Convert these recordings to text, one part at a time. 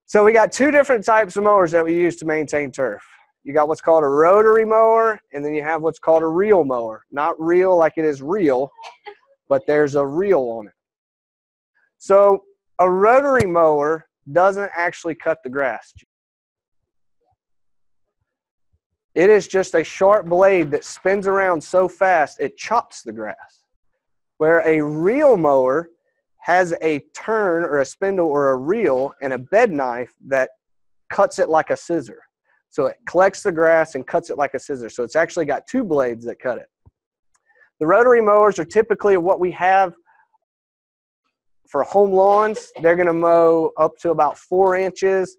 So we got two different types of mowers that we use to maintain turf. You got what's called a rotary mower, and then you have what's called a reel mower. Not reel like it is real, but there's a reel on it. So a rotary mower doesn't actually cut the grass. It is just a sharp blade that spins around so fast it chops the grass. Where a reel mower has a turn or a spindle or a reel and a bed knife that cuts it like a scissor. So it collects the grass and cuts it like a scissor. So it's actually got two blades that cut it. The rotary mowers are typically what we have for home lawns. They're going to mow up to about 4 inches,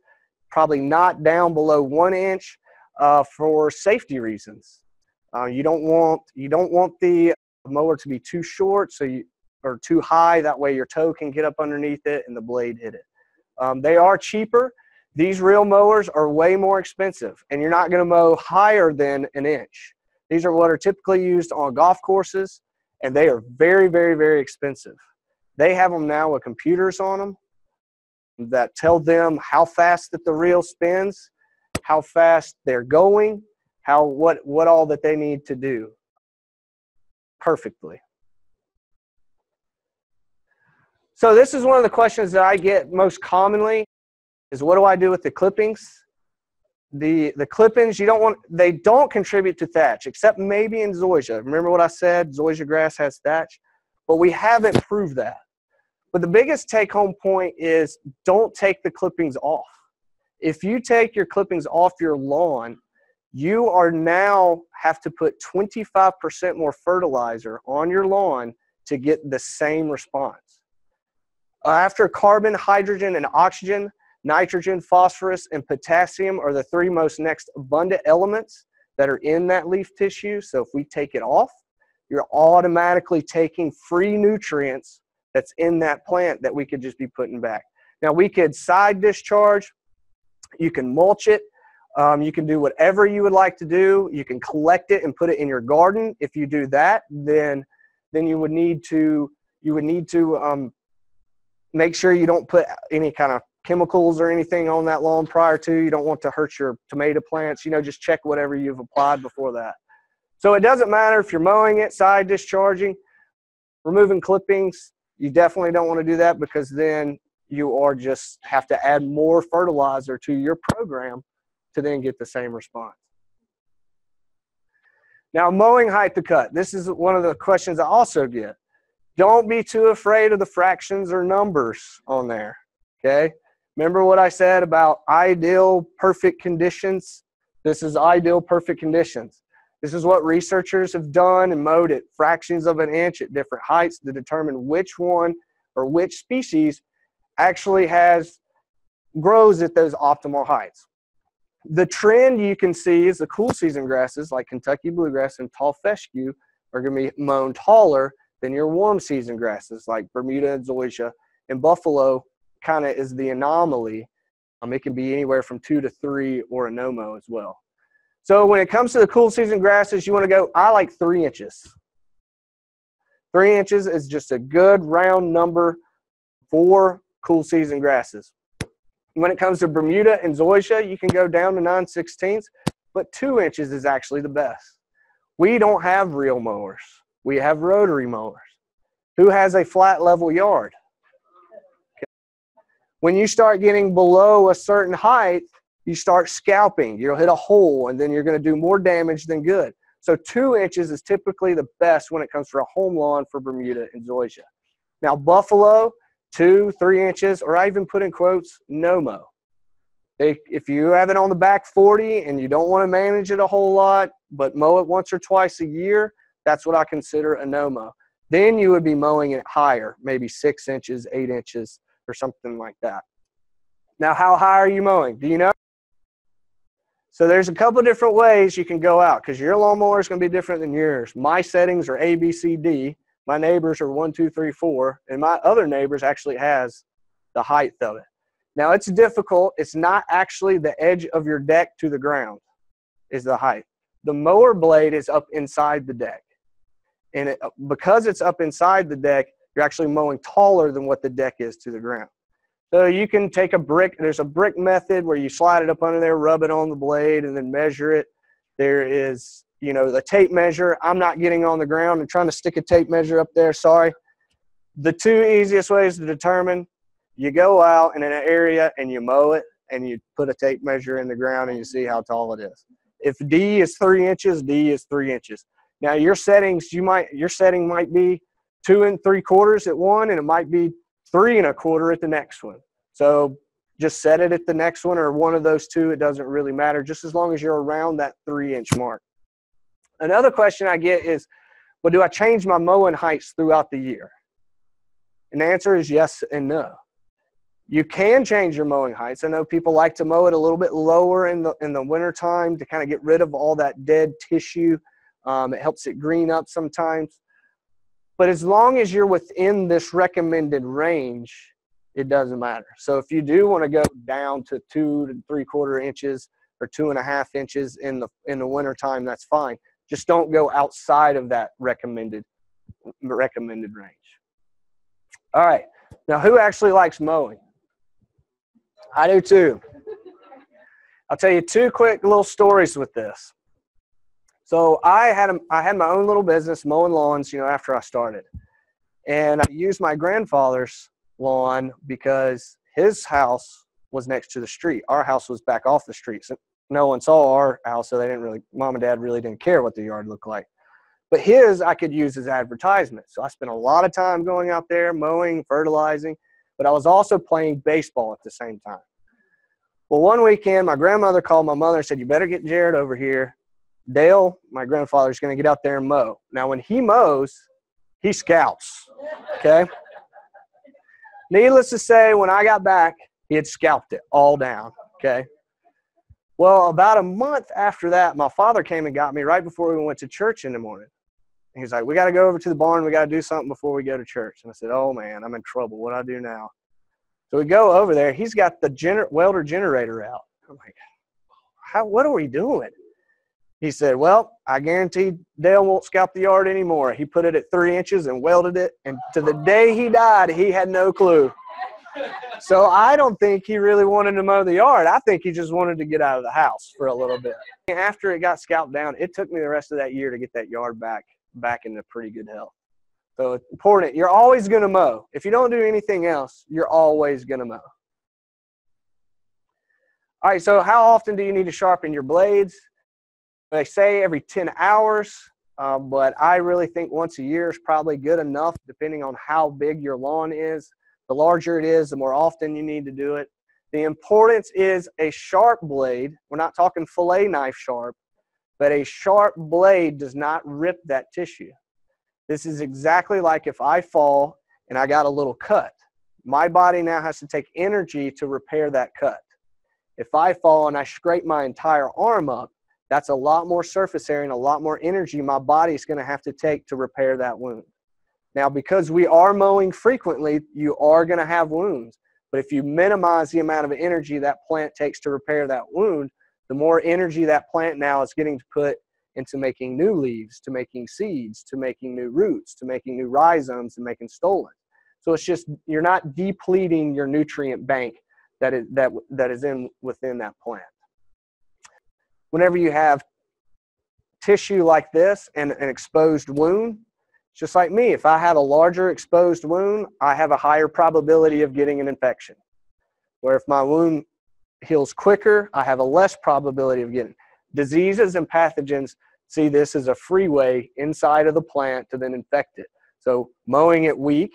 probably not down below 1 inch for safety reasons. You don't want the mower to be too short or too high. That way your toe can get up underneath it and the blade hit it. They are cheaper. These reel mowers are way more expensive, and you're not going to mow higher than 1 inch. These are what are typically used on golf courses, and they are very, very, very expensive. They have them now with computers on them that tell them how fast that the reel spins, how fast they're going, what all that they need to do perfectly. So this is one of the questions that I get most commonly is, what do I do with the clippings? The clippings, they don't contribute to thatch, except maybe in zoysia. Remember what I said? Zoysia grass has thatch, but we haven't proved that. But the biggest take-home point is, don't take the clippings off. If you take your clippings off your lawn, you are now have to put 25% more fertilizer on your lawn to get the same response. After carbon, hydrogen, and oxygen, nitrogen, phosphorus, and potassium are the 3 most next abundant elements that are in that leaf tissue. So if we take it off, you're automatically taking free nutrients that's in that plant that we could just be putting back. Now we could side discharge, you can mulch it, you can do whatever you would like to do. You can collect it and put it in your garden. If you do that, then you would need to make sure you don't put any kind of chemicals or anything on that lawn prior to. You don't want to hurt your tomato plants. Just check whatever you've applied before that. So it doesn't matter if you're mowing it, side discharging, removing clippings. You definitely don't want to do that, because then you are just have to add more fertilizer to your program to then get the same response. Now, mowing height to cut. This is one of the questions I also get. Don't be too afraid of the fractions or numbers on there, okay? Remember what I said about ideal perfect conditions? This is ideal perfect conditions. This is what researchers have done and mowed at fractions of an inch at different heights to determine which one or which species actually grows at those optimal heights. The trend you can see is the cool season grasses like Kentucky bluegrass and tall fescue are going to be mown taller than your warm season grasses like Bermuda and zoysia. And buffalo kind of is the anomaly. It can be anywhere from 2 to 3 or a no-mow as well. So when it comes to the cool season grasses, you want to go, I like 3 inches. 3 inches is just a good round number for cool season grasses. When it comes to Bermuda and zoysia, you can go down to 9/16, but 2 inches is actually the best. We don't have reel mowers. We have rotary mowers. Who has a flat level yard? Okay. When you start getting below a certain height, you start scalping. You'll hit a hole, and then you're going to do more damage than good. So 2 inches is typically the best when it comes for a home lawn for Bermuda and zoysia. Now, buffalo, 2, 3 inches, or I even put in quotes, no-mow. If you have it on the back 40 and you don't want to manage it a whole lot, but mow it once or twice a year, that's what I consider a no-mow. Then you would be mowing it higher, maybe 6 inches, 8 inches, or something like that. Now, how high are you mowing? Do you know? So there's a couple different ways you can go out, because your lawnmower is going to be different than yours. My settings are A, B, C, D. My neighbors are 1, 2, 3, 4, and my other neighbors actually has the height of it. Now, it's difficult. It's not actually the edge of your deck to the ground is the height. The mower blade is up inside the deck. And because it's up inside the deck, you're actually mowing taller than what the deck is to the ground. So you can take a brick. There's a brick method where you slide it up under there, rub it on the blade, and then measure it. There is, you know, the tape measure. I'm not getting on the ground and trying to stick a tape measure up there. Sorry. The two easiest ways to determine, you go out in an area and you mow it, and you put a tape measure in the ground and you see how tall it is. If D is 3 inches, D is 3 inches. Now your settings, your setting might be 2 3/4 at one, and it might be 3 1/4 at the next one. So just set it at the next one or one of those two. It doesn't really matter, just as long as you're around that 3-inch mark. Another question I get is, well, do I change my mowing heights throughout the year? And the answer is yes and no. You can change your mowing heights. I know people like to mow it a little bit lower in the wintertime to kind of get rid of all that dead tissue. It helps it green up sometimes. But as long as you're within this recommended range, it doesn't matter. So if you do want to go down to 2 3/4 inches or 2.5 inches in the wintertime, that's fine. Just don't go outside of that recommended range. All right. Now, who actually likes mowing? I do too. I'll tell you 2 quick little stories with this. So I had my own little business mowing lawns, you know, after I started. And I used my grandfather's lawn because his house was next to the street. Our house was back off the street. So no one saw our house, so they didn't really, Mom and Dad really didn't care what the yard looked like. But his I could use as advertisement. So I spent a lot of time going out there, mowing, fertilizing, but I was also playing baseball at the same time. Well, one weekend, my grandmother called my mother and said, you better get Jared over here. Dale, my grandfather, is going to get out there and mow. Now, when he mows, he scalps, okay? Needless to say, when I got back, he had scalped it all down, okay? Well, about a month after that, my father came and got me right before we went to church in the morning. He's like, we got to go over to the barn. We got to do something before we go to church. And I said, oh, man, I'm in trouble. What do I do now? So we go over there. He's got the welder generator out. I'm like, what are we doing? He said, well, I guarantee Dale won't scalp the yard anymore. He put it at 3 inches and welded it. And to the day he died, he had no clue. So I don't think he really wanted to mow the yard. I think he just wanted to get out of the house for a little bit. After it got scalped down, it took me the rest of that year to get that yard back into pretty good health. So it's important. You're always going to mow. If you don't do anything else, you're always going to mow. All right, so how often do you need to sharpen your blades? They say every 10 hours, but I really think once a year is probably good enough, depending on how big your lawn is. The larger it is, the more often you need to do it. The importance is a sharp blade. We're not talking fillet knife sharp, but a sharp blade does not rip that tissue. This is exactly like if I fall and I got a little cut. My body now has to take energy to repair that cut. If I fall and I scrape my entire arm up, that's a lot more surface area and a lot more energy my body's going to have to take to repair that wound. Now, because we are mowing frequently, you are going to have wounds. But if you minimize the amount of energy that plant takes to repair that wound, the more energy that plant now is getting to put into making new leaves, to making seeds, to making new roots, to making new rhizomes, and making stolons. So it's just, you're not depleting your nutrient bank that is within that plant. Whenever you have tissue like this and an exposed wound, just like me, if I have a larger exposed wound, I have a higher probability of getting an infection. Where if my wound heals quicker, I have a less probability of getting diseases and pathogens. See this as a freeway inside of the plant to then infect it. So mowing it weak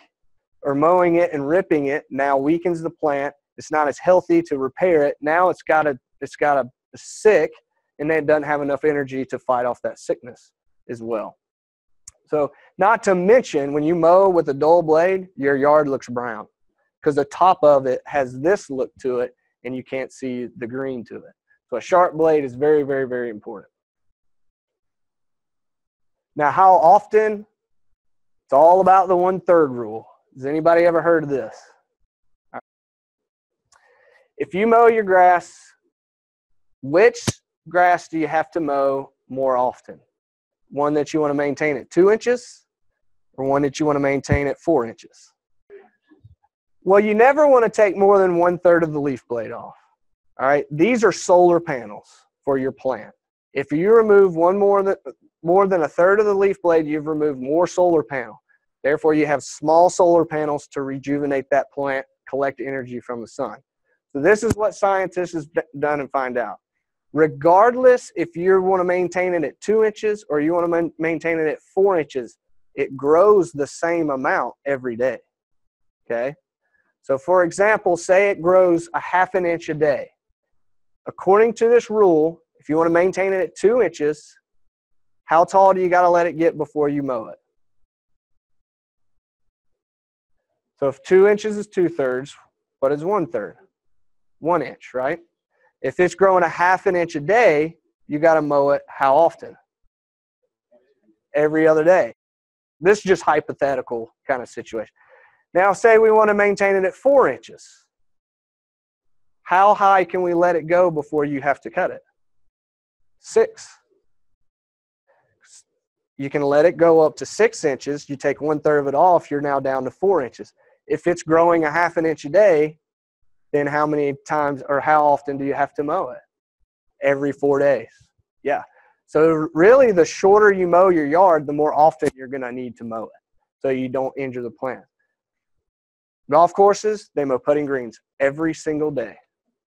or mowing it and ripping it now weakens the plant. It's not as healthy to repair it. Now it's got a sick, and then it doesn't have enough energy to fight off that sickness as well. So not to mention, when you mow with a dull blade, your yard looks brown because the top of it has this look to it and you can't see the green to it. So a sharp blade is very, very, very important. Now, how often? It's all about the 1/3 rule. Has anybody ever heard of this? If you mow your grass, which grass do you have to mow more often? One that you want to maintain at 2 inches or one that you want to maintain at 4 inches? Well, you never want to take more than 1/3 of the leaf blade off. All right, these are solar panels for your plant. If you remove more than 1/3 of the leaf blade, you've removed more solar panel. Therefore, you have small solar panels to rejuvenate that plant, collect energy from the sun. So this is what scientists have done and find out. Regardless if you want to maintain it at 2 inches or you want to maintain it at 4 inches, it grows the same amount every day. Okay? So for example, say it grows a 1/2 inch a day. According to this rule, if you want to maintain it at 2 inches, how tall do you got to let it get before you mow it? So if 2 inches is 2/3, what is 1/3? 1 inch, right? If it's growing a 1/2 inch a day, you got to mow it how often? Every other day. This is just hypothetical kind of situation. Now say we want to maintain it at 4 inches. How high can we let it go before you have to cut it? 6. You can let it go up to 6 inches. You take 1/3 of it off, you're now down to 4 inches. If it's growing a 1/2 inch a day, then how many times or how often do you have to mow it? Every 4 days. Yeah. So really the shorter you mow your yard, the more often you're going to need to mow it so you don't injure the plant. Golf courses, they mow putting greens every single day.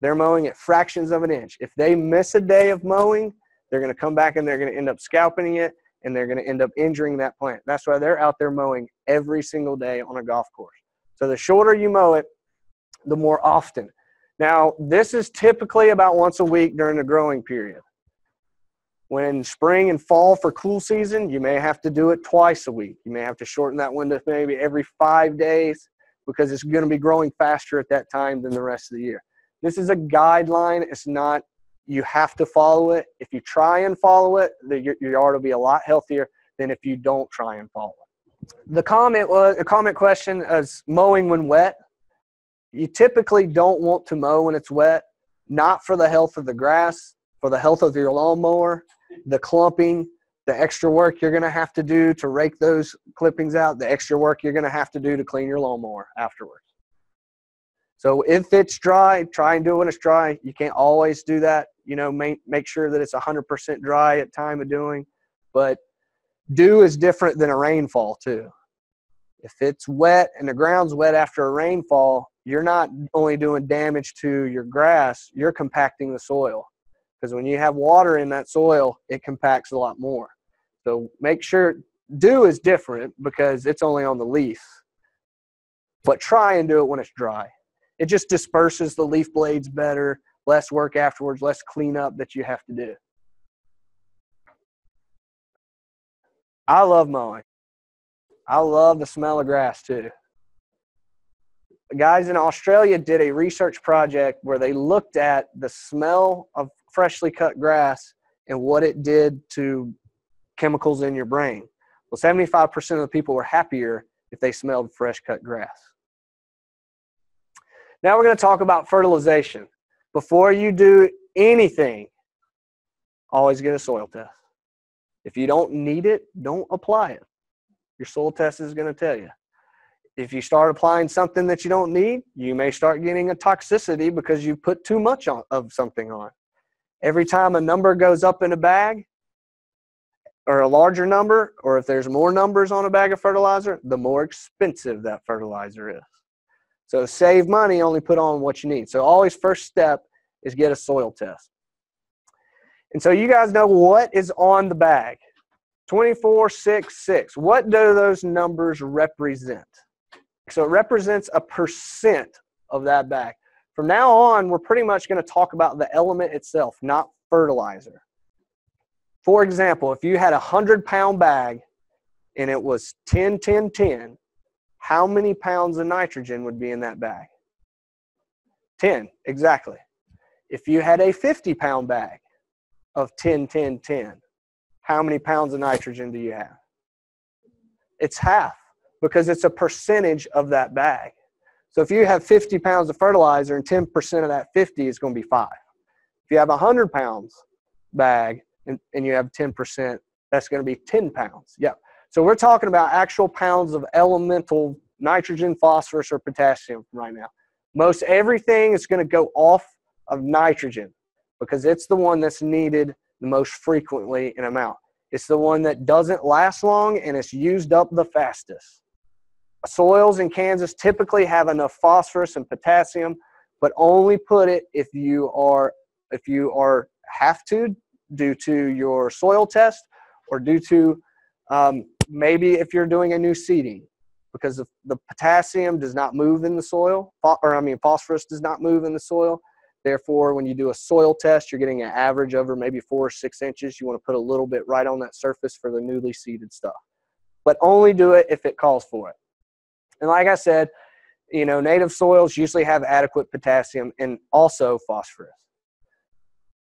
They're mowing at fractions of an inch. If they miss a day of mowing, they're going to come back and they're going to end up scalping it and they're going to end up injuring that plant. That's why they're out there mowing every single day on a golf course. So the shorter you mow it, the more often. Now, this is typically about once a week during the growing period. When spring and fall for cool season, you may have to do it twice a week. You may have to shorten that window maybe every 5 days because it's going to be growing faster at that time than the rest of the year. This is a guideline. It's not, you have to follow it. If you try and follow it, your yard will be a lot healthier than if you don't try and follow it. The comment question is mowing when wet. You typically don't want to mow when it's wet, not for the health of the grass, for the health of your lawnmower, the clumping, the extra work you're going to have to do to rake those clippings out, the extra work you're going to have to do to clean your lawnmower afterwards. So if it's dry, try and do it when it's dry. You can't always do that. You know, make sure that it's 100% dry at time of doing. But dew is different than a rainfall too. If it's wet and the ground's wet after a rainfall, you're not only doing damage to your grass, you're compacting the soil. Because when you have water in that soil, it compacts a lot more. So make sure, dew is different because it's only on the leaf. But try and do it when it's dry. It just disperses the leaf blades better, less work afterwards, less cleanup that you have to do. I love mowing. I love the smell of grass too. The guys in Australia did a research project where they looked at the smell of freshly cut grass and what it did to chemicals in your brain. Well, 75% of the people were happier if they smelled fresh cut grass. Now we're going to talk about fertilization. Before you do anything, always get a soil test. If you don't need it, don't apply it. Your soil test is going to tell you. If you start applying something that you don't need, you may start getting a toxicity because you put too much of something on. Every time a number goes up in a bag, or a larger number, or if there's more numbers on a bag of fertilizer, the more expensive that fertilizer is. So save money, only put on what you need. So always first step is get a soil test. And so you guys know what is on the bag. 24, 6, 6. What do those numbers represent? So it represents a percent of that bag. From now on, we're pretty much going to talk about the element itself, not fertilizer. For example, if you had a 100-pound bag and it was 10, 10, 10, how many pounds of nitrogen would be in that bag? 10, exactly. If you had a 50-pound bag of 10, 10, 10, how many pounds of nitrogen do you have? It's half, because it's a percentage of that bag. So if you have 50 pounds of fertilizer and 10% of that 50 is going to be 5. If you have a 100 pounds bag and you have 10%, that's going to be 10 pounds. Yeah. So we're talking about actual pounds of elemental nitrogen, phosphorus, or potassium right now. Most everything is going to go off of nitrogen because it's the one that's needed the most frequently in amount. It's the one that doesn't last long and it's used up the fastest. Soils in Kansas typically have enough phosphorus and potassium, but only put it if you have to due to your soil test or due to maybe if you're doing a new seeding, because the potassium does not move in the soil, phosphorus does not move in the soil. Therefore, when you do a soil test, you're getting an average over maybe 4 or 6 inches. You want to put a little bit right on that surface for the newly seeded stuff. But only do it if it calls for it. And like I said, you know, native soils usually have adequate potassium and also phosphorus.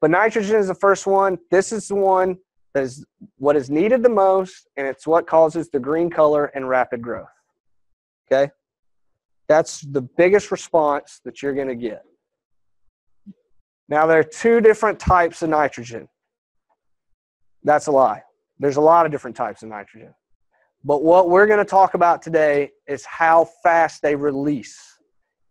But nitrogen is the first one. This is the one that is what is needed the most, and it's what causes the green color and rapid growth. Okay? That's the biggest response that you're going to get. Now, there are 2 different types of nitrogen. That's a lie. There's a lot of different types of nitrogen. But what we're going to talk about today is how fast they release.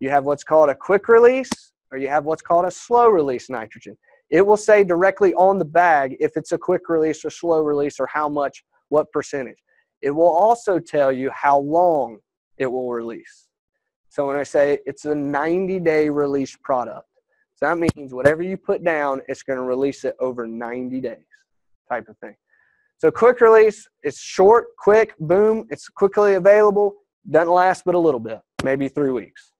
You have what's called a quick release, or you have what's called a slow release nitrogen. It will say directly on the bag if it's a quick release or slow release or how much, what percentage. It will also tell you how long it will release. So when I say it's a 90-day release product, so that means whatever you put down, it's going to release it over 90 days type of thing. So quick release, it's short, quick, boom, it's quickly available, doesn't last but a little bit, maybe 3 weeks.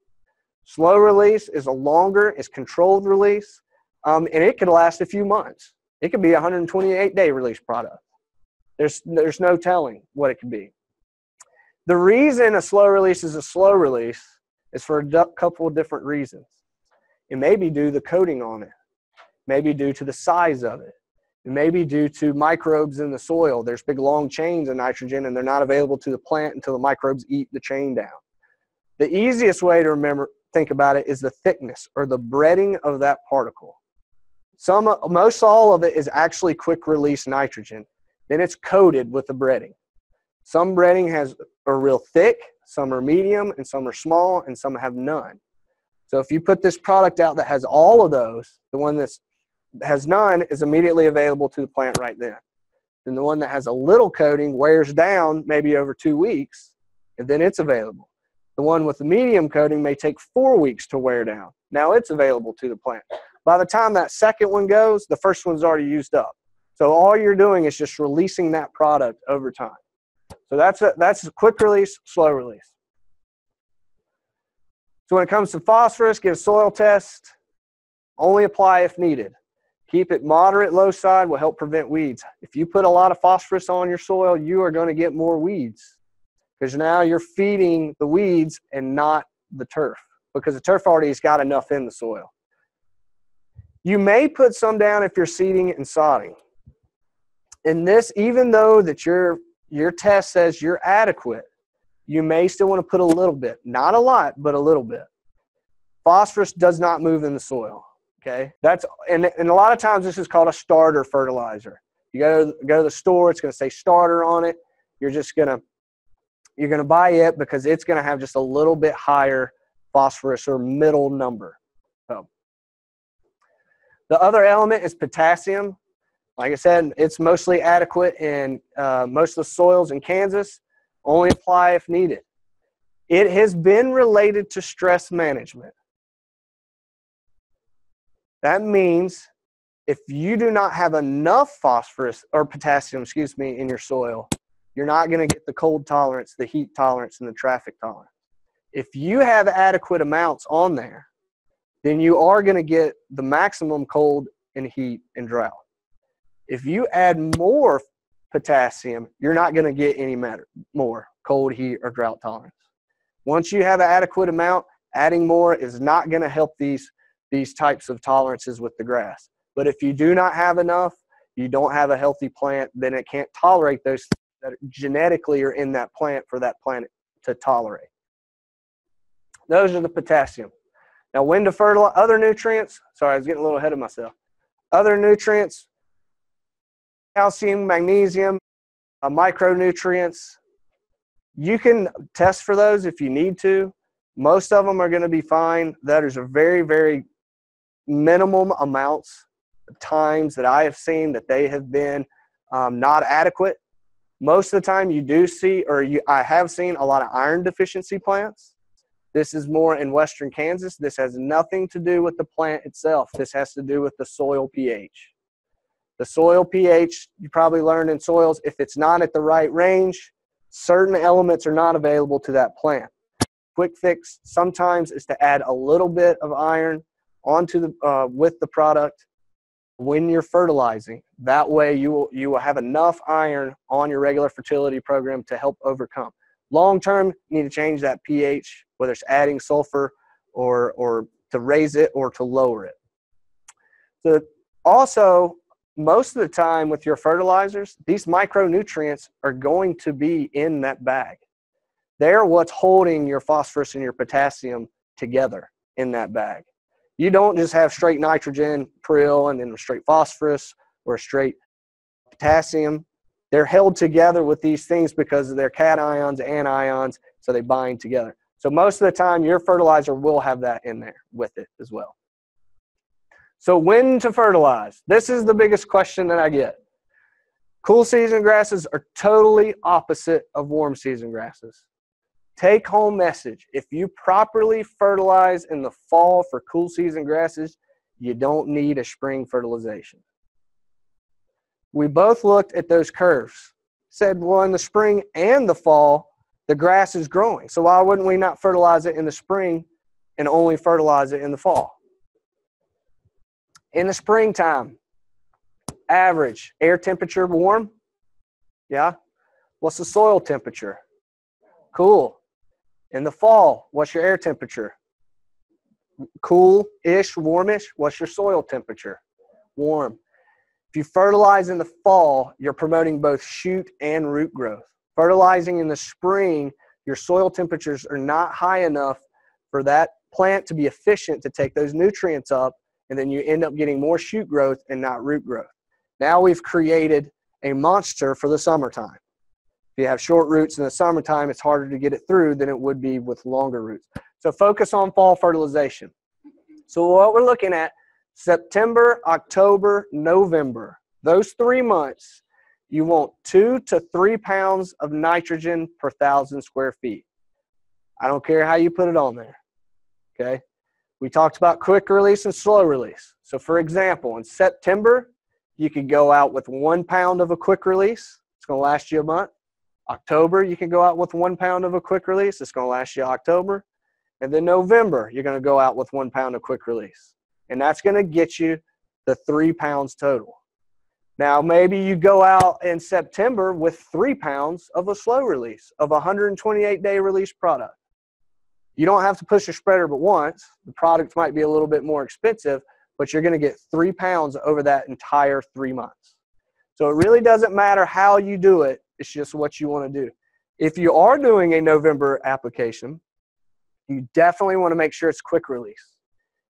Slow release is a longer, it's controlled release, and it could last a few months. It could be a 128-day release product. There's no telling what it could be. The reason a slow release is a slow release is for a couple of different reasons. It may be due to the coating on it, maybe due to the size of it. It may be due to microbes in the soil. There's big long chains of nitrogen and they're not available to the plant until the microbes eat the chain down. The easiest way to think about it is the thickness or the breading of that particle. Most all of it is actually quick release nitrogen. Then it's coated with the breading. Some breading are real thick, some are medium, and some are small, and some have none. So if you put this product out that has all of those, the one that has none is immediately available to the plant right then. Then the one that has a little coating wears down maybe over 2 weeks, and then it's available. The one with the medium coating may take 4 weeks to wear down. Now it's available to the plant. By the time that second one goes, the first one's already used up. So all you're doing is just releasing that product over time. So that's a quick release, slow release. So when it comes to phosphorus, get a soil test. Only apply if needed. Keep it moderate, low side will help prevent weeds. If you put a lot of phosphorus on your soil, you are going to get more weeds because now you're feeding the weeds and not the turf because the turf already has got enough in the soil. You may put some down if you're seeding and sodding. And this, even though that your test says you're adequate, you may still want to put a little bit. Not a lot, but a little bit. Phosphorus does not move in the soil. Okay, and a lot of times this is called a starter fertilizer. You go to the store, it's going to say starter on it. You're going to buy it because it's going to have just a little bit higher phosphorus or middle number. So the other element is potassium. Like I said, it's mostly adequate in most of the soils in Kansas. Only apply if needed. It has been related to stress management. That means if you do not have enough phosphorus or potassium, in your soil, you're not going to get the cold tolerance, the heat tolerance, and the traffic tolerance. If you have adequate amounts on there, then you are going to get the maximum cold and heat and drought. If you add more potassium, you're not going to get any more cold, heat, or drought tolerance. Once you have an adequate amount, adding more is not going to help these types of tolerances with the grass. But if you do not have enough, you don't have a healthy plant, then it can't tolerate those that genetically are in that plant for that plant to tolerate. Those are the potassium. Now, when to fertilize other nutrients, sorry, I was getting a little ahead of myself. Other nutrients, calcium, magnesium, micronutrients, You can test for those if you need to. Most of them are going to be fine. That is a very, very minimum amounts of times that I have seen that they have been not adequate. Most of the time you do see, I have seen a lot of iron deficiency plants. This is more in western Kansas. This has nothing to do with the plant itself. This has to do with the soil pH. The soil pH, you probably learned in soils, if it's not at the right range, certain elements are not available to that plant. Quick fix sometimes is to add a little bit of iron onto the with the product when you're fertilizing. That way you will have enough iron on your regular fertility program to help overcome. Long term, you need to change that pH, whether it's adding sulfur or to raise it or to lower it. So also, most of the time with your fertilizers, these micronutrients are going to be in that bag. They're what's holding your phosphorus and your potassium together in that bag. You don't just have straight nitrogen, prill, and then a straight phosphorus or a straight potassium. They're held together with these things because of their cations and ions, so they bind together. So most of the time, your fertilizer will have that in there with it as well. So when to fertilize? This is the biggest question that I get. Cool season grasses are totally opposite of warm season grasses. Take home message: if you properly fertilize in the fall for cool season grasses, you don't need a spring fertilization. We both looked at those curves. Said, well, in the spring and the fall, the grass is growing. So why wouldn't we not fertilize it in the spring and only fertilize it in the fall? In the springtime, average air temperature warm. Yeah. What's the soil temperature? Cool. In the fall, what's your air temperature? Cool-ish, warmish. What's your soil temperature? Warm. If you fertilize in the fall, you're promoting both shoot and root growth. Fertilizing in the spring, your soil temperatures are not high enough for that plant to be efficient to take those nutrients up, and then you end up getting more shoot growth and not root growth. Now we've created a monster for the summertime. If you have short roots in the summertime, it's harder to get it through than it would be with longer roots. So focus on fall fertilization. So what we're looking at, September, October, November, those 3 months, you want 2 to 3 pounds of nitrogen per 1,000 square feet. I don't care how you put it on there, okay? We talked about quick release and slow release. So for example, in September, you could go out with 1 pound of a quick release. It's going to last you a month. October, you can go out with 1 pound of a quick release. It's going to last you October. And then November, you're going to go out with 1 pound of quick release. And that's going to get you the 3 pounds total. Now, maybe you go out in September with 3 pounds of a slow release of a 128-day release product. You don't have to push a spreader but once. The product might be a little bit more expensive, but you're going to get 3 pounds over that entire 3 months. So it really doesn't matter how you do it. It's just what you want to do. If you are doing a November application, you definitely want to make sure it's quick release.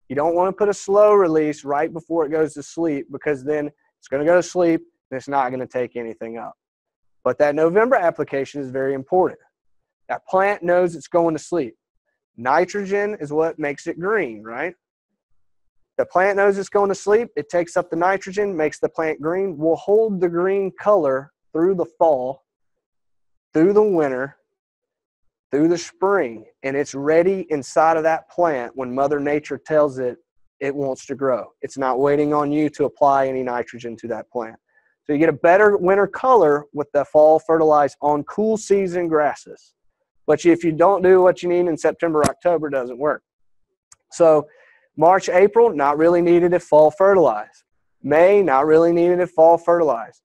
You don't want to put a slow release right before it goes to sleep, because then it's going to go to sleep and it's not going to take anything up. But that November application is very important. That plant knows it's going to sleep. Nitrogen is what makes it green, right? The plant knows it's going to sleep. It takes up the nitrogen, makes the plant green. We'll hold the green color through the fall, through the winter, through the spring, and it's ready inside of that plant when Mother Nature tells it it wants to grow. It's not waiting on you to apply any nitrogen to that plant. So you get a better winter color with the fall fertilize on cool season grasses. But if you don't do what you need in September, October, it doesn't work. So March, April, not really needed if fall fertilize. May, not really needed if fall fertilize.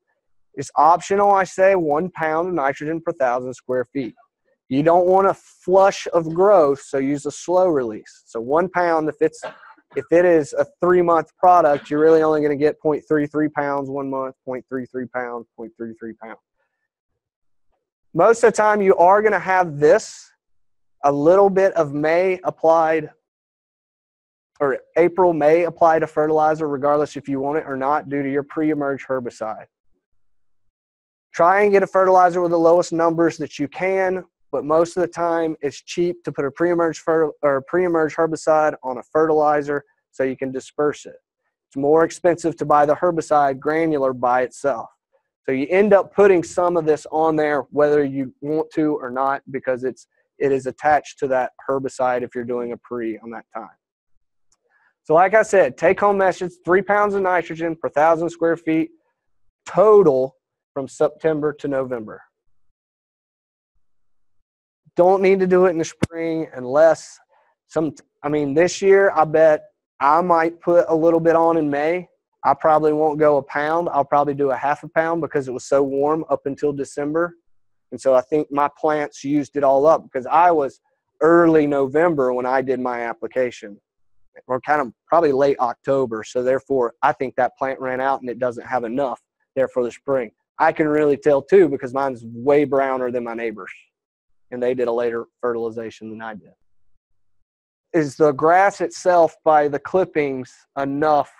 It's optional, I say, 1 pound of nitrogen per 1,000 square feet. You don't want a flush of growth, so use a slow release. So 1 pound, if it is a 3-month product, you're really only going to get 0.33 pounds 1 month, 0.33 pounds, 0.33 pounds. Most of the time, you are going to have this, a little bit of May applied, or April, May applied a fertilizer, regardless if you want it or not, due to your pre-emerge herbicide. Try and get a fertilizer with the lowest numbers that you can. but most of the time it's cheap to put a pre-emerge herbicide on a fertilizer so you can disperse it. It's more expensive to buy the herbicide granular by itself. So you end up putting some of this on there whether you want to or not, because it is attached to that herbicide if you're doing a pre on that time. So like I said, take-home message, 3 pounds of nitrogen per 1,000 square feet total from September to November. Don't need to do it in the spring unless this year I bet I might put a little bit on in May. I probably won't go a pound. I'll probably do a half a pound because it was so warm up until December. And so I think my plants used it all up because I was early November when I did my application, or kind of probably late October. So therefore, I think that plant ran out and it doesn't have enough there for the spring. I can really tell too because mine's way browner than my neighbors, and they did a later fertilization than I did. Is the grass itself by the clippings enough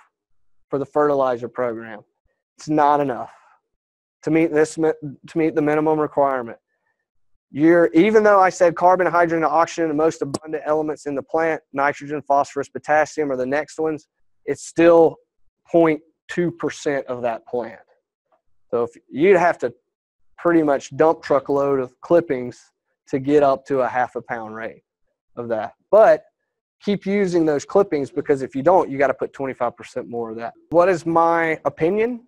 for the fertilizer program? It's not enough to meet the minimum requirement. Even though I said carbon, hydrogen, and oxygen, the most abundant elements in the plant, nitrogen, phosphorus, potassium are the next ones, it's still 0.2% of that plant. So if you'd have to pretty much dump truck load of clippings to get up to a half a pound rate of that. But keep using those clippings, because if you don't, you got to put 25% more of that. What is my opinion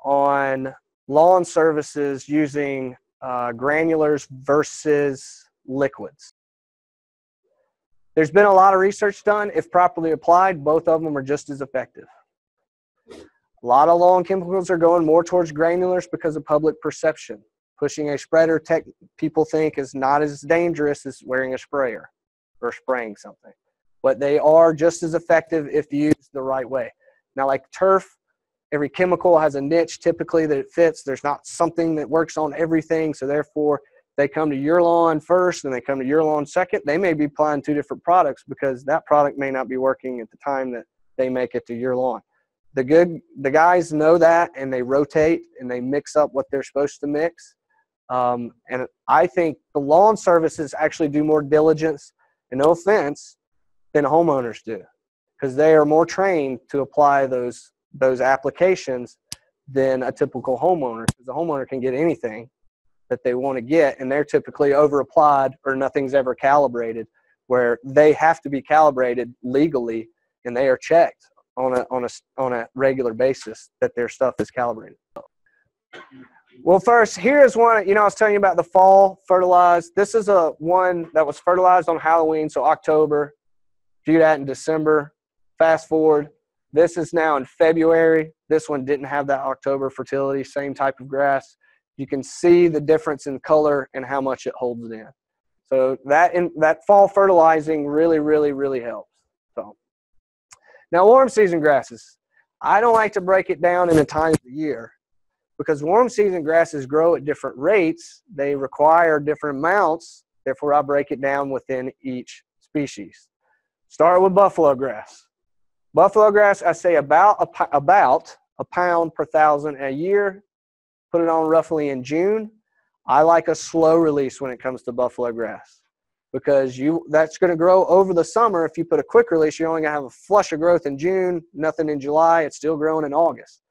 on lawn services using granulars versus liquids? There's been a lot of research done. If properly applied, both of them are just as effective. A lot of lawn chemicals are going more towards granulars because of public perception. Pushing a spreader people think is not as dangerous as wearing a sprayer or spraying something. But they are just as effective if used the right way. Now, like turf, every chemical has a niche typically that it fits. There's not something that works on everything. So therefore, they come to your lawn first and they come to your lawn second. They may be applying 2 different products because that product may not be working at the time that they make it to your lawn. The guys know that, and they rotate and they mix up what they're supposed to mix. And I think the lawn services actually do more diligence, and no offense, than homeowners do, because they are more trained to apply those applications than a typical homeowner, because the homeowner can get anything that they want to get, and they're typically over applied or nothing's ever calibrated, where they have to be calibrated legally and they are checked on a regular basis that their stuff is calibrated. Well, first, here's one, I was telling you about the fall fertilize. This is one that was fertilized on Halloween, so October. Do that in December. Fast forward, this is now in February. This one didn't have that October fertility, same type of grass. You can see the difference in color and how much it holds in. So that fall fertilizing really, really, really helps. So now warm season grasses. I don't like to break it down into times of the year because warm season grasses grow at different rates. They require different amounts. Therefore, I break it down within each species. Start with buffalo grass. Buffalo grass, I say about a pound per 1,000 a year. Put it on roughly in June. I like a slow release when it comes to buffalo grass because that's going to grow over the summer. If you put a quick release, you're only going to have a flush of growth in June, nothing in July. It's still growing in August.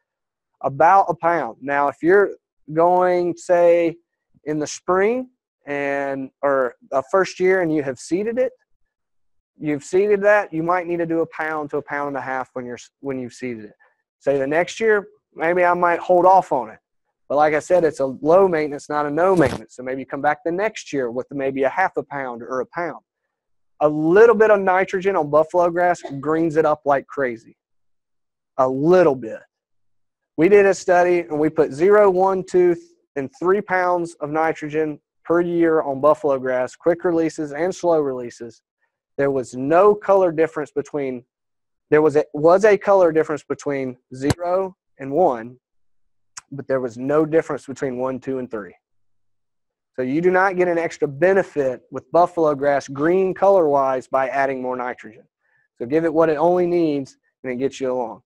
About a pound. Now, if you're going, say, in the spring or a first year and you have seeded it, you've seeded that, you might need to do a pound to a pound and a half when you've seeded it. Say the next year, maybe I might hold off on it. But like I said, it's a low maintenance, not a no maintenance. So maybe come back the next year with maybe a half a pound or a pound. A little bit of nitrogen on buffalo grass greens it up like crazy. A little bit. We did a study and we put 0, 1, 2, and 3 pounds of nitrogen per year on buffalo grass, quick releases and slow releases. There was no color difference between, there was a color difference between 0 and 1, but there was no difference between 1, 2, and 3. So you do not get an extra benefit with buffalo grass green color-wise by adding more nitrogen. So give it what it only needs and it gets you along.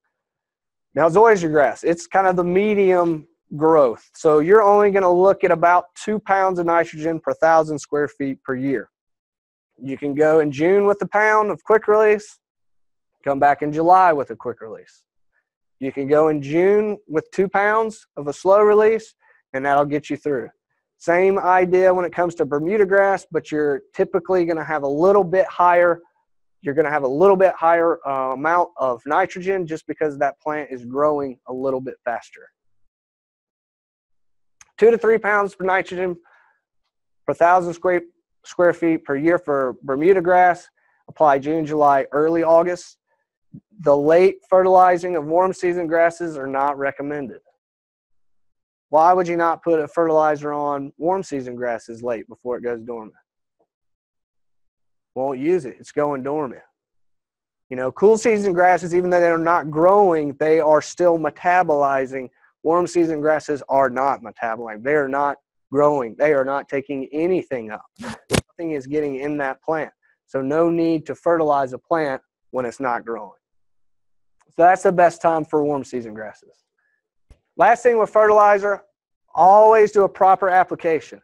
Now zoysia grass, it's kind of the medium growth. So you're only going to look at about 2 pounds of nitrogen per 1,000 square feet per year. You can go in June with a pound of quick release, come back in July with a quick release. You can go in June with 2 pounds of a slow release, and that'll get you through. Same idea when it comes to Bermuda grass, but you're typically going to have a little bit higher. You're going to have a little bit higher amount of nitrogen just because that plant is growing a little bit faster. 2 to 3 pounds per nitrogen per 1,000 square feet per year for Bermuda grass. Apply June, July, early August. The late fertilizing of warm season grasses are not recommended. Why would you not put a fertilizer on warm season grasses late before it goes dormant? Won't use it. It's going dormant. You know, cool season grasses, even though they're not growing, they are still metabolizing. Warm season grasses are not metabolizing. They are not growing. They are not taking anything up. Nothing is getting in that plant. So no need to fertilize a plant when it's not growing. So that's the best time for warm season grasses. Last thing with fertilizer, always do a proper application.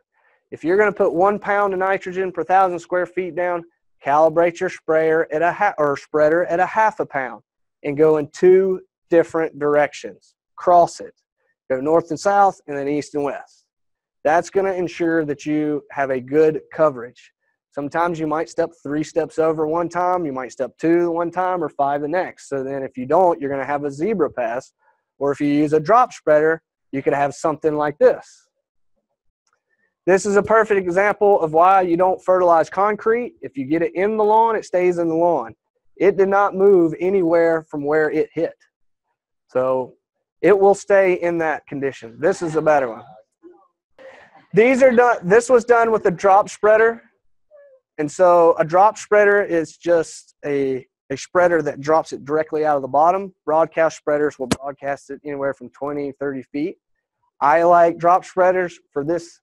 If you're going to put 1 pound of nitrogen per 1,000 square feet down, calibrate your sprayer at spreader at a 1/2 pound and go in 2 different directions. Cross it. Go north and south and then east and west. That's going to ensure that you have a good coverage. Sometimes you might step 3 steps over one time, you might step 2 one time or 5 the next. So then if you don't, you're going to have a zebra pass. Or if you use a drop spreader, you could have something like this. This is a perfect example of why you don't fertilize concrete. If you get it in the lawn, it stays in the lawn. It did not move anywhere from where it hit. So it will stay in that condition. This is a better one. These are done. This was done with a drop spreader. And so a drop spreader is just a spreader that drops it directly out of the bottom. Broadcast spreaders will broadcast it anywhere from 20, 30 feet. I like drop spreaders for this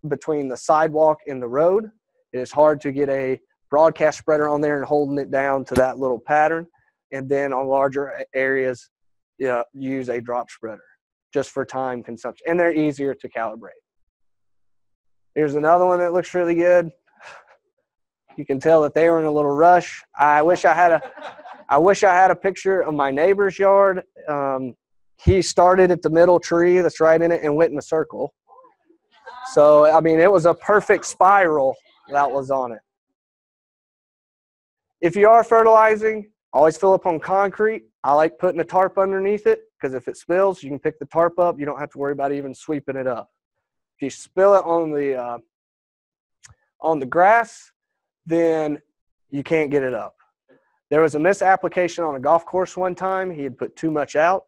between the sidewalk and the road. It is hard to get a broadcast spreader on there and holding it down to that little pattern. And then on larger areas, use a drop spreader just for time consumption. And they're easier to calibrate. Here's another one that looks really good. You can tell that they were in a little rush. I wish I had a picture of my neighbor's yard. He started at the middle tree that's right in it and went in a circle. So, I mean, it was a perfect spiral that was on it. If you are fertilizing, always fill up on concrete. I like putting a tarp underneath it because if it spills, you can pick the tarp up. You don't have to worry about even sweeping it up. If you spill it on the grass, then you can't get it up. There was a misapplication on a golf course one time. He had put too much out.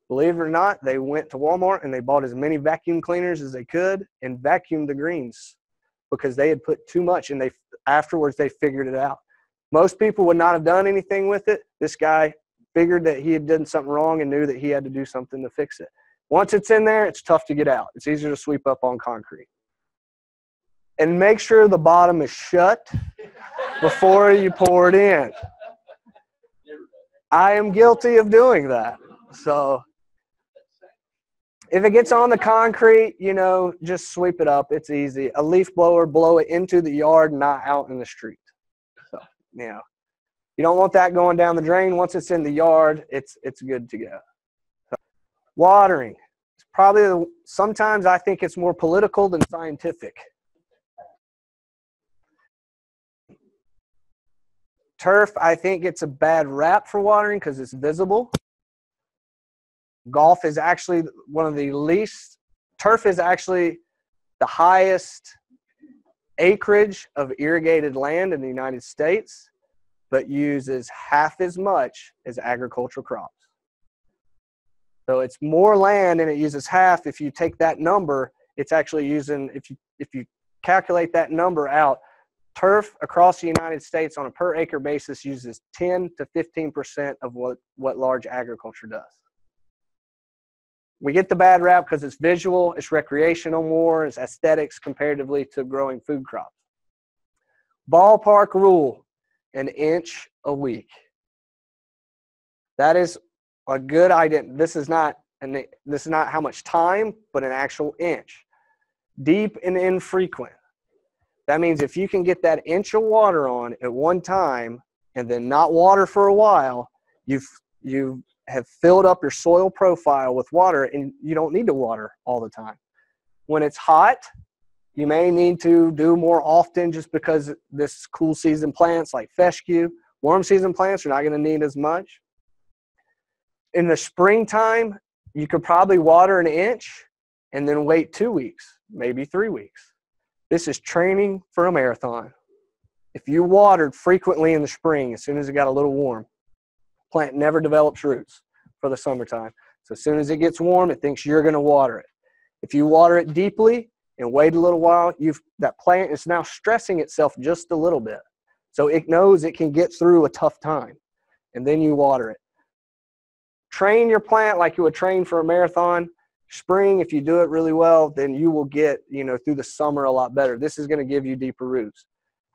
Believe it or not, they went to Walmart and they bought as many vacuum cleaners as they could and vacuumed the greens because they had put too much, and afterwards they figured it out. Most people would not have done anything with it. This guy figured that he had done something wrong and knew that he had to do something to fix it. Once it's in there, it's tough to get out. It's easier to sweep up on concrete. And make sure the bottom is shut before you pour it in. I am guilty of doing that. So if it gets on the concrete, just sweep it up. It's easy. A leaf blower, blow it into the yard, not out in the street. So, you don't want that going down the drain. Once it's in the yard, it's good to go. So, watering. It's probably, sometimes I think it's more political than scientific. Turf, I think, gets a bad rap for watering because it's visible. Golf is actually one of the least. Turf is actually the highest acreage of irrigated land in the United States, but uses half as much as agricultural crops. So it's more land and it uses half. If you take that number, it's actually using, if you calculate that number out, turf across the United States on a per acre basis uses 10 to 15% of what large agriculture does. We get the bad rap because it's visual, it's recreational more, it's aesthetics comparatively to growing food crops. Ballpark rule, 1 inch a week. That is a good idea. This is not and this is not how much time, but an actual inch. Deep and infrequent. That means if you can get that inch of water on at one time and then not water for a while, you have filled up your soil profile with water, and you don't need to water all the time. When it's hot, you may need to do more often just because this cool season plants like fescue. Warm season plants are not going to need as much. In the springtime, you could probably water an inch and then wait 2 weeks, maybe 3 weeks. This is training for a marathon. If you watered frequently in the spring, as soon as it got a little warm, plant never develops roots for the summertime. So as soon as it gets warm, it thinks you're going to water it. If you water it deeply and wait a little while, that plant is now stressing itself just a little bit. So it knows it can get through a tough time, and then you water it. Train your plant like you would train for a marathon. Spring, if you do it really well, then you will get, through the summer a lot better. This is going to give you deeper roots.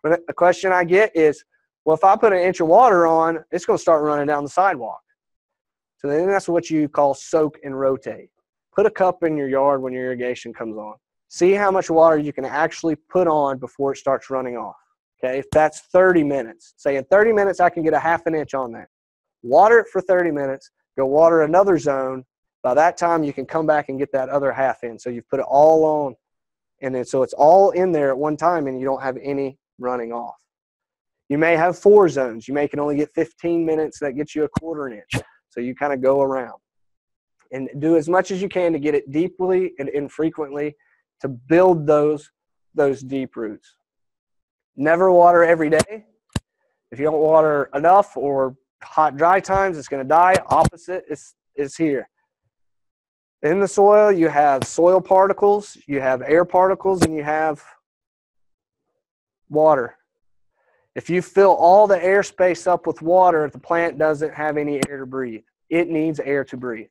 But the question I get is, well, if I put an inch of water on, it's going to start running down the sidewalk. So then that's what you call soak and rotate. Put a cup in your yard when your irrigation comes on. See how much water you can actually put on before it starts running off. Okay, if that's 30 minutes, say in 30 minutes I can get a half an inch on that. Water it for 30 minutes, go water another zone. By that time, you can come back and get that other half in. So you've put it all on, and then so it's all in there at one time, and you don't have any running off. You may have 4 zones. You may can only get 15 minutes. That gets you a quarter an inch. So you kind of go around. And do as much as you can to get it deeply and infrequently to build those deep roots. Never water every day. If you don't water enough or hot, dry times, it's going to die. Opposite is here. In the soil, you have soil particles, you have air particles, and you have water. If you fill all the airspace up with water, the plant doesn't have any air to breathe. It needs air to breathe.